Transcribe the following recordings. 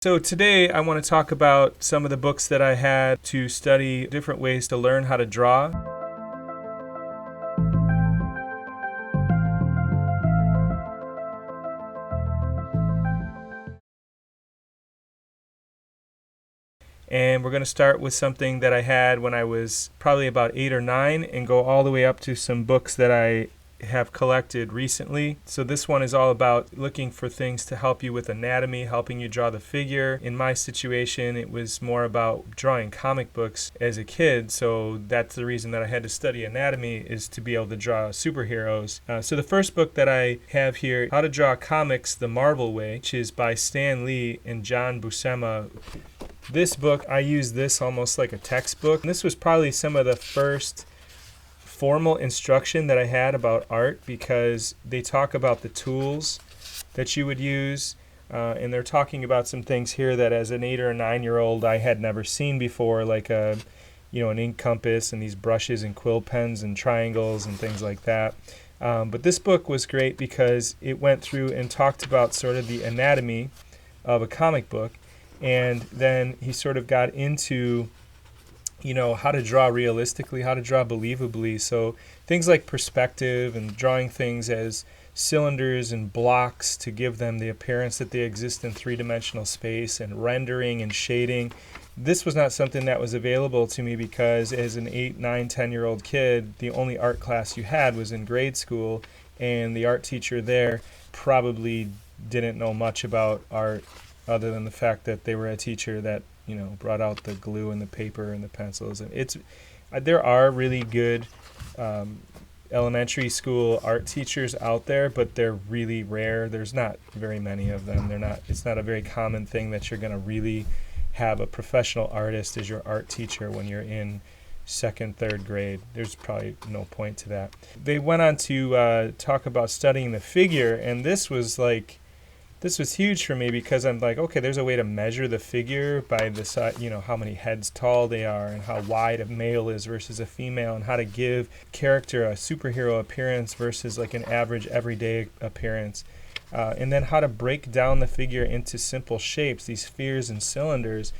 So today I want to talk about some of the books that I had to study different ways to learn how to draw. And we're going to start with something that I had when I was probably about 8 or 9 and go all the way up to some books that I have collected recently. So this one is all about looking for things to help you with anatomy, helping you draw the figure. In my situation, it was more about drawing comic books as a kid, so that's the reason that I had to study anatomy, is to be able to draw superheroes. So the first book that I have here, How to Draw Comics the Marvel Way, which is by Stan Lee and John Buscema. This book, I use this almost like a textbook. And this was probably some of the first formal instruction that I had about art, because they talk about the tools that you would use, and they're talking about some things here that as an 8 or 9-year-old I had never seen before, like an ink compass and these brushes and quill pens and triangles and things like that. But this book was great because it went through and talked about sort of the anatomy of a comic book, and then he sort of got into how to draw realistically, how to draw believably. So things like perspective and drawing things as cylinders and blocks to give them the appearance that they exist in three-dimensional space, and rendering and shading. This was not something that was available to me because as an 8, 9, 10-year-old kid, the only art class you had was in grade school, and the art teacher there probably didn't know much about art other than the fact that they were a teacher that brought out the glue and the paper and the pencils. And there are really good elementary school art teachers out there, but they're really rare. There's not very many of them. It's not a very common thing that you're going to really have a professional artist as your art teacher when you're in 2nd, 3rd grade. There's probably no point to that. They went on to talk about studying the figure, and this was huge for me because I'm like, okay, there's a way to measure the figure by the size, how many heads tall they are and how wide a male is versus a female, and how to give character a superhero appearance versus like an average everyday appearance. And then how to break down the figure into simple shapes, these spheres and cylinders,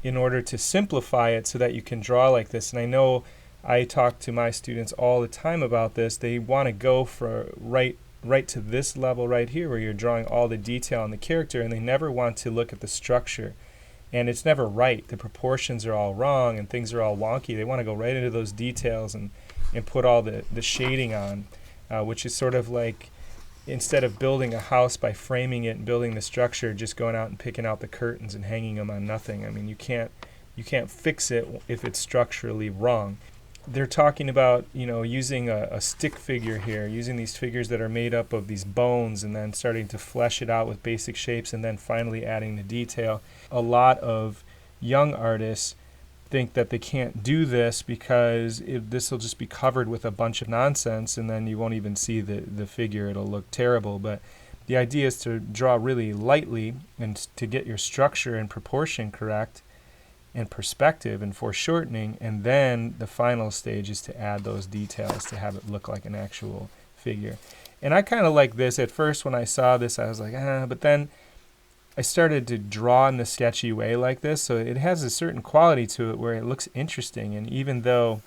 in order to simplify it so that you can draw like this. And I know I talk to my students all the time about this. They want to go for right to this level right here where you're drawing all the detail on the character, and they never want to look at the structure. And it's never right. The proportions are all wrong and things are all wonky. They want to go right into those details and put all the shading on, which is sort of like, instead of building a house by framing it and building the structure, just going out and picking out the curtains and hanging them on nothing. I mean, you can't fix it if it's structurally wrong. They're talking about, using a stick figure here, using these figures that are made up of these bones and then starting to flesh it out with basic shapes and then finally adding the detail. A lot of young artists think that they can't do this because this will just be covered with a bunch of nonsense and then you won't even see the figure. It'll look terrible. But the idea is to draw really lightly and to get your structure and proportion correct and perspective and foreshortening, and then the final stage is to add those details to have it look like an actual figure. And I kind of like this. At first when I saw this I was like, but then I started to draw in the sketchy way like this, so it has a certain quality to it where it looks interesting, and even though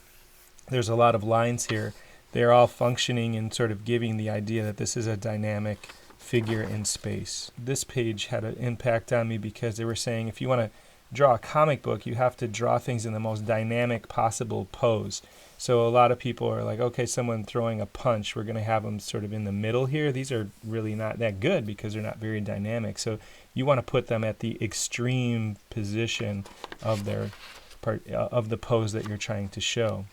there's a lot of lines here, they're all functioning and sort of giving the idea that this is a dynamic figure in space. This page had an impact on me because they were saying if you want to draw a comic book, you have to draw things in the most dynamic possible pose. So a lot of people are like, okay, someone throwing a punch, we're going to have them sort of in the middle here. These are really not that good because they're not very dynamic. So you want to put them at the extreme position of their part of the pose that you're trying to show.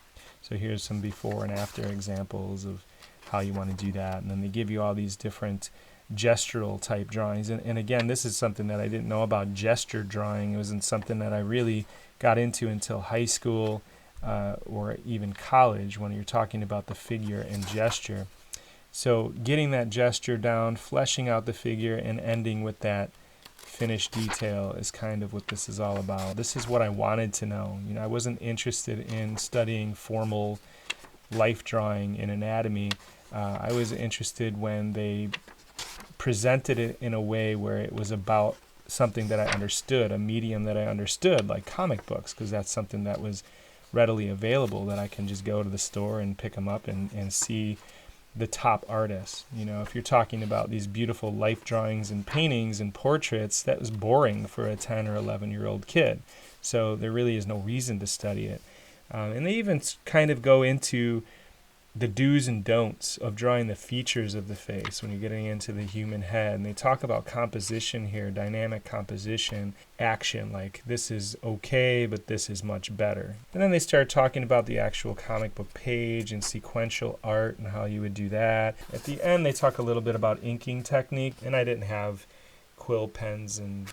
So here's some before and after examples of how you want to do that. And then they give you all these different gestural type drawings, and again, this is something that I didn't know about gesture drawing. It wasn't something that I really got into until high school or even college, when you're talking about the figure and gesture. So getting that gesture down, fleshing out the figure, and ending with that finished detail is kind of what this is all about. This is what I wanted to know. I wasn't interested in studying formal life drawing in anatomy. I was interested when they presented it in a way where it was about something that I understood, a medium that I understood, like comic books, because that's something that was readily available, that I can just go to the store and pick them up and see the top artists. If you're talking about these beautiful life drawings and paintings and portraits, that was boring for a 10 or 11-year-old kid. So there really is no reason to study it. And they even kind of go into the do's and don'ts of drawing the features of the face when you're getting into the human head. And they talk about composition here, dynamic composition, action, like this is okay, but this is much better. And then they start talking about the actual comic book page and sequential art and how you would do that. At the end, they talk a little bit about inking technique, and I didn't have quill pens and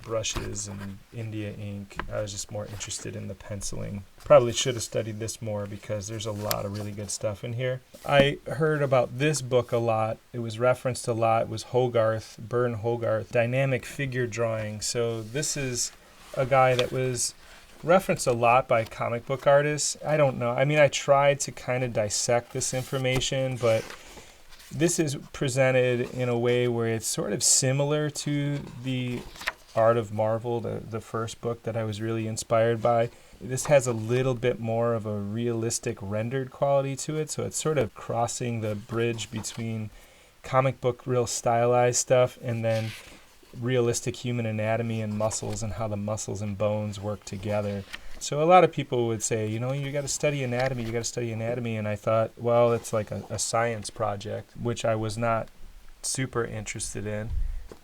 brushes and India ink. I was just more interested in the penciling. Probably should have studied this more because there's a lot of really good stuff in here. I heard about this book a lot. It was referenced a lot. It was Hogarth, Hogarth, Dynamic Figure Drawing. So this is a guy that was referenced a lot by comic book artists. I don't know. I mean, I tried to kind of dissect this information, but this is presented in a way where it's sort of similar to the Art of Marvel, the first book that I was really inspired by. This has a little bit more of a realistic rendered quality to it, so it's sort of crossing the bridge between comic book real stylized stuff and then realistic human anatomy and muscles and how the muscles and bones work together. So a lot of people would say, you got to study anatomy, and I thought, well, it's like a science project, which I was not super interested in.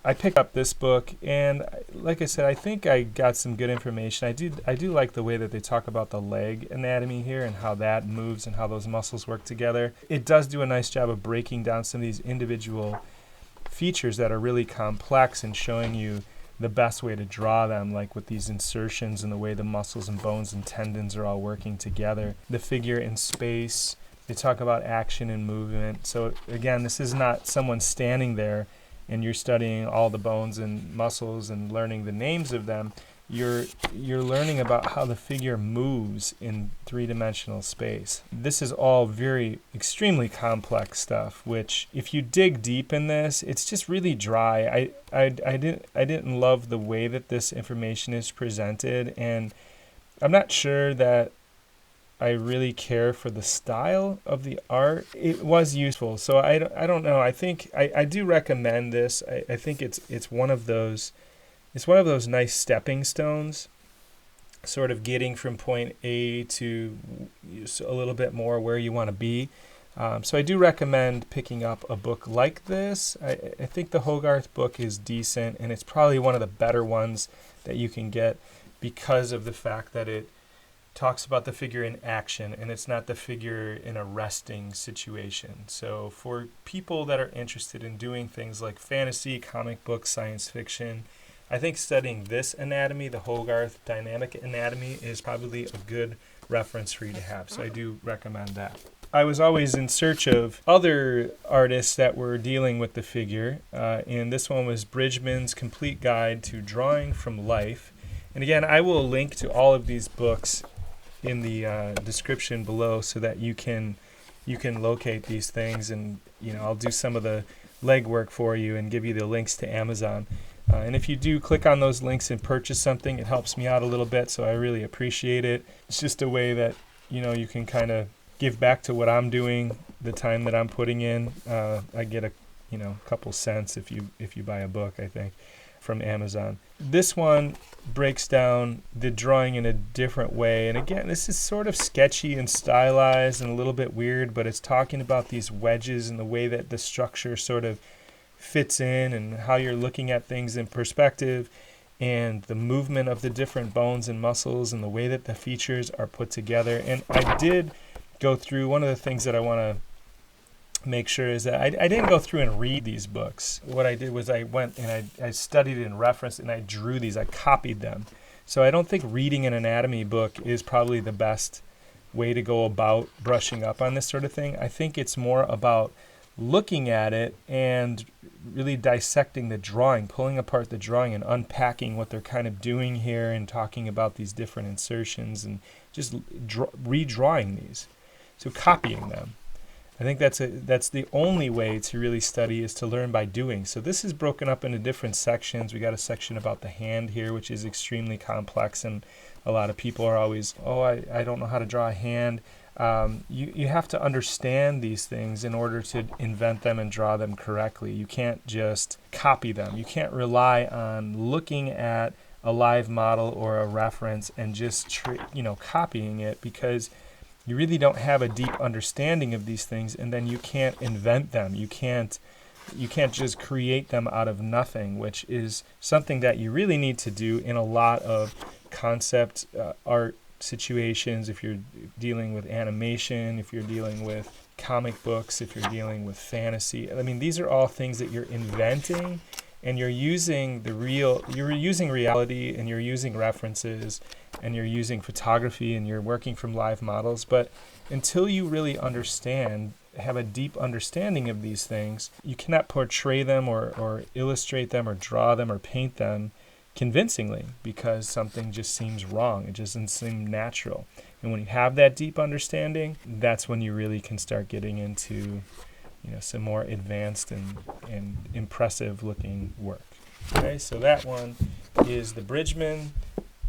I picked up this book, and like I said, I think I got some good information. I do like the way that they talk about the leg anatomy here and how that moves and how those muscles work together. It does do a nice job of breaking down some of these individual features that are really complex and showing you the best way to draw them, like with these insertions and the way the muscles and bones and tendons are all working together. The figure in space, they talk about action and movement. So again, this is not someone standing there and you're studying all the bones and muscles and learning the names of them. You're learning about how the figure moves in three-dimensional space. This is all very extremely complex stuff, which if you dig deep in this, it's just really dry. I didn't love the way that this information is presented, and I'm not sure that I really care for the style of the art. It was useful, so I don't know. I think I do recommend this. I think it's one of those. It's one of those nice stepping stones, sort of getting from point A to a little bit more where you want to be. So I do recommend picking up a book like this. I think the Hogarth book is decent, and it's probably one of the better ones that you can get because of the fact that it talks about the figure in action, and it's not the figure in a resting situation. So for people that are interested in doing things like fantasy, comic books, science fiction, I think studying this anatomy, the Hogarth dynamic anatomy, is probably a good reference for you to have. So I do recommend that. I was always in search of other artists that were dealing with the figure, and this one was Bridgman's Complete Guide to Drawing from Life. And again, I will link to all of these books in the description below so that you can locate these things, and I'll do some of the legwork for you and give you the links to Amazon. And if you do click on those links and purchase something, it helps me out a little bit, so I really appreciate it. It's just a way that you can kind of give back to what I'm doing, the time that I'm putting in. I get a couple cents if you buy a book, I think, from Amazon. This one breaks down the drawing in a different way, and again, this is sort of sketchy and stylized and a little bit weird, but it's talking about these wedges and the way that the structure sort of fits in and how you're looking at things in perspective and the movement of the different bones and muscles and the way that the features are put together. And I did go through, one of the things that I want to make sure is that I didn't go through and read these books. What I did was I went and I studied and referenced and I drew these, I copied them. So I don't think reading an anatomy book is probably the best way to go about brushing up on this sort of thing. I think it's more about looking at it and really dissecting the drawing, pulling apart the drawing and unpacking what they're kind of doing here and talking about these different insertions and just redrawing these. So copying them. I think that's the only way to really study, is to learn by doing. So this is broken up into different sections. We got a section about the hand here, which is extremely complex, and a lot of people are always, I don't know how to draw a hand. You have to understand these things in order to invent them and draw them correctly. You can't just copy them. You can't rely on looking at a live model or a reference and just copying it, because you really don't have a deep understanding of these things, and then you can't invent them. You can't just create them out of nothing, which is something that you really need to do in a lot of concept art situations. If you're dealing with animation, if you're dealing with comic books, if you're dealing with fantasy, I mean, these are all things that you're inventing, and you're using reality, and you're using references, and you're using photography, and you're working from live models. But until you really have a deep understanding of these things, you cannot portray them or illustrate them or draw them or paint them convincingly, because something just seems wrong. It just doesn't seem natural. And when you have that deep understanding, that's when you really can start getting into some more advanced and impressive looking work. Okay, so that one is the Bridgman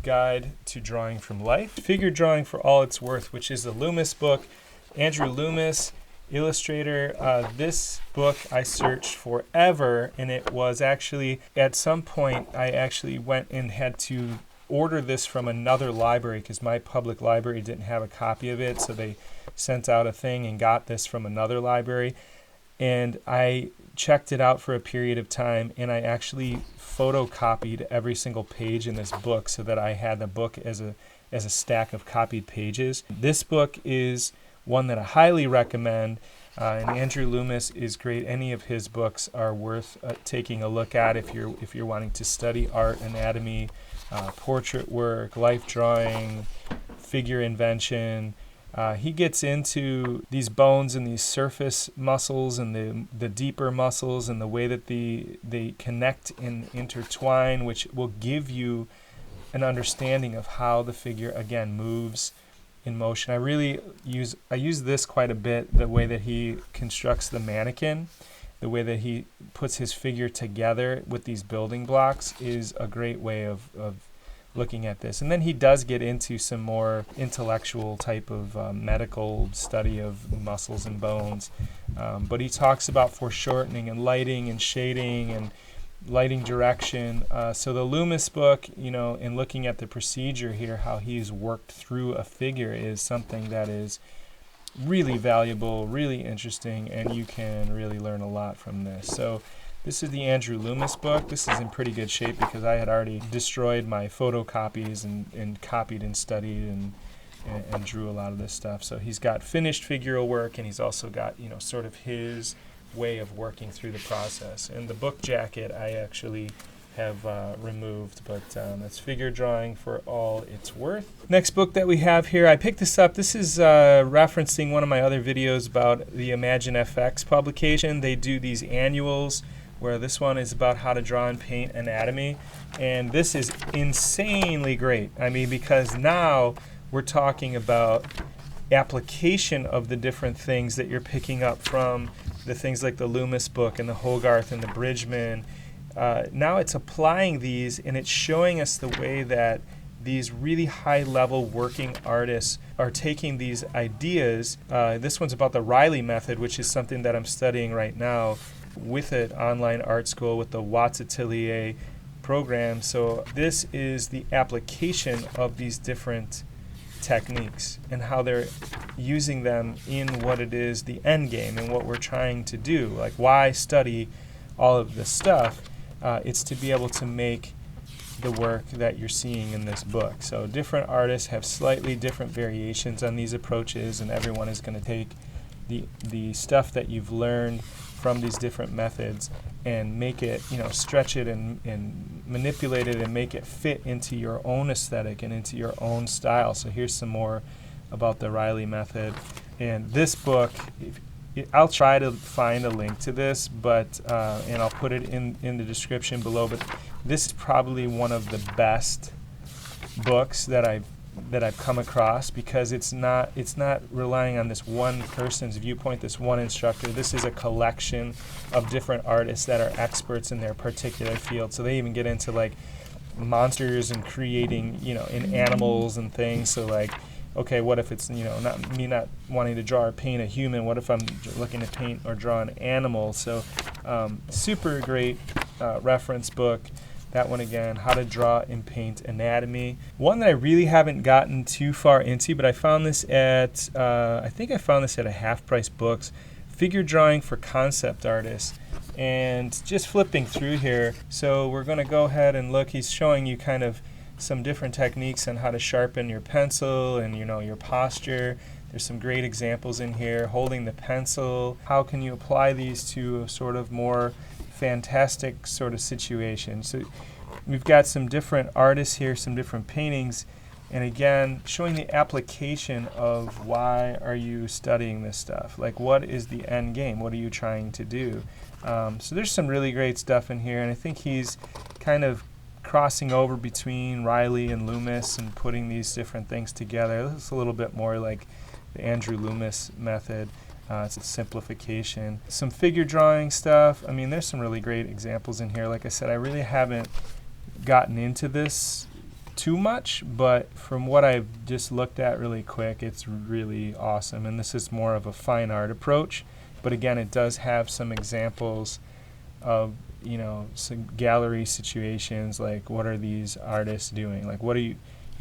Guide to Drawing from Life. Figure Drawing for All It's Worth, which is the Loomis book. Andrew Loomis, illustrator. This book I searched forever, and it was actually, at some point, I actually went and had to order this from another library because my public library didn't have a copy of it, so they sent out a thing and got this from another library. And I checked it out for a period of time, and I actually photocopied every single page in this book so that I had the book as a stack of copied pages. This book is one that I highly recommend, and Andrew Loomis is great. Any of his books are worth taking a look at if you're wanting to study art, anatomy, portrait work, life drawing, figure invention. He gets into these bones and these surface muscles and the deeper muscles and the way that they connect and intertwine, which will give you an understanding of how the figure, again, moves in motion. I use this quite a bit, the way that he constructs the mannequin, the way that he puts his figure together with these building blocks is a great way of looking at this. And then he does get into some more intellectual type of medical study of muscles and bones. But he talks about foreshortening and lighting and shading and lighting direction. So the Loomis book, in looking at the procedure here, how he's worked through a figure, is something that is really valuable, really interesting, and you can really learn a lot from this. So this is the Andrew Loomis book. This is in pretty good shape because I had already destroyed my photocopies and copied and studied and drew a lot of this stuff. So he's got finished figural work, and he's also got sort of his way of working through the process. And the book jacket I actually have removed, but that's Figure Drawing for All It's Worth. Next book that we have here, I picked this up. This is referencing one of my other videos about the Imagine FX publication. They do these annuals, where this one is about how to draw and paint anatomy. And this is insanely great. I mean, because now we're talking about application of the different things that you're picking up from the things like the Loomis book and the Hogarth and the Bridgman. Now it's applying these, and it's showing us the way that these really high-level working artists are taking these ideas. This one's about the Riley method, which is something that I'm studying right now with an online art school with the Watts Atelier program. So this is the application of these different techniques and how they're using them in what it is, the end game, and what we're trying to do. Like, why study all of this stuff? It's to be able to make the work that you're seeing in this book. So different artists have slightly different variations on these approaches, and everyone is going to take the stuff that you've learned from these different methods and make it, stretch it and manipulate it and make it fit into your own aesthetic and into your own style. So here's some more about the Riley method. And this book, I'll try to find a link to this, but and I'll put it in the description below, but this is probably one of the best books that I've that I've come across, because it's not relying on this one person's viewpoint, this one instructor. This is a collection of different artists that are experts in their particular field. So they even get into like monsters and creating, in animals and things. So like, okay, what if it's, not wanting to draw or paint a human? What if I'm looking to paint or draw an animal? So super great reference book. That one again, How to Draw and Paint Anatomy. One that I really haven't gotten too far into, but I found this at, I think I found this at a Half Price Books, Figure Drawing for Concept Artists. And just flipping through here, so we're going to go ahead and look. He's showing you kind of some different techniques on how to sharpen your pencil and, your posture. There's some great examples in here. Holding the pencil, how can you apply these to a sort of more fantastic sort of situation. So we've got some different artists here, some different paintings, and again showing the application of why are you studying this stuff, like what is the end game, what are you trying to do. So there's some really great stuff in here, and I think he's kind of crossing over between Riley and Loomis and putting these different things together. This is a little bit more like the Andrew Loomis method. It's a simplification. Some figure drawing stuff. I mean, there's some really great examples in here. Like I said, I really haven't gotten into this too much, but from what I've just looked at really quick, it's really awesome. And this is more of a fine art approach. But again, it does have some examples of, some gallery situations, like what are these artists doing? Like what are you're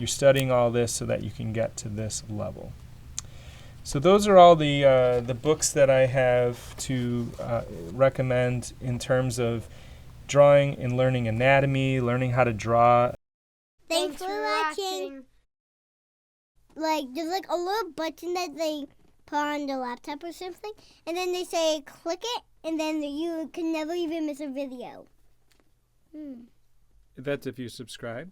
studying all this so that you can get to this level. So those are all the books that I have to recommend in terms of drawing and learning anatomy, learning how to draw. Thanks for watching. There's a little button that they put on the laptop or something, and then they say click it, and then you can never even miss a video. That's if you subscribe.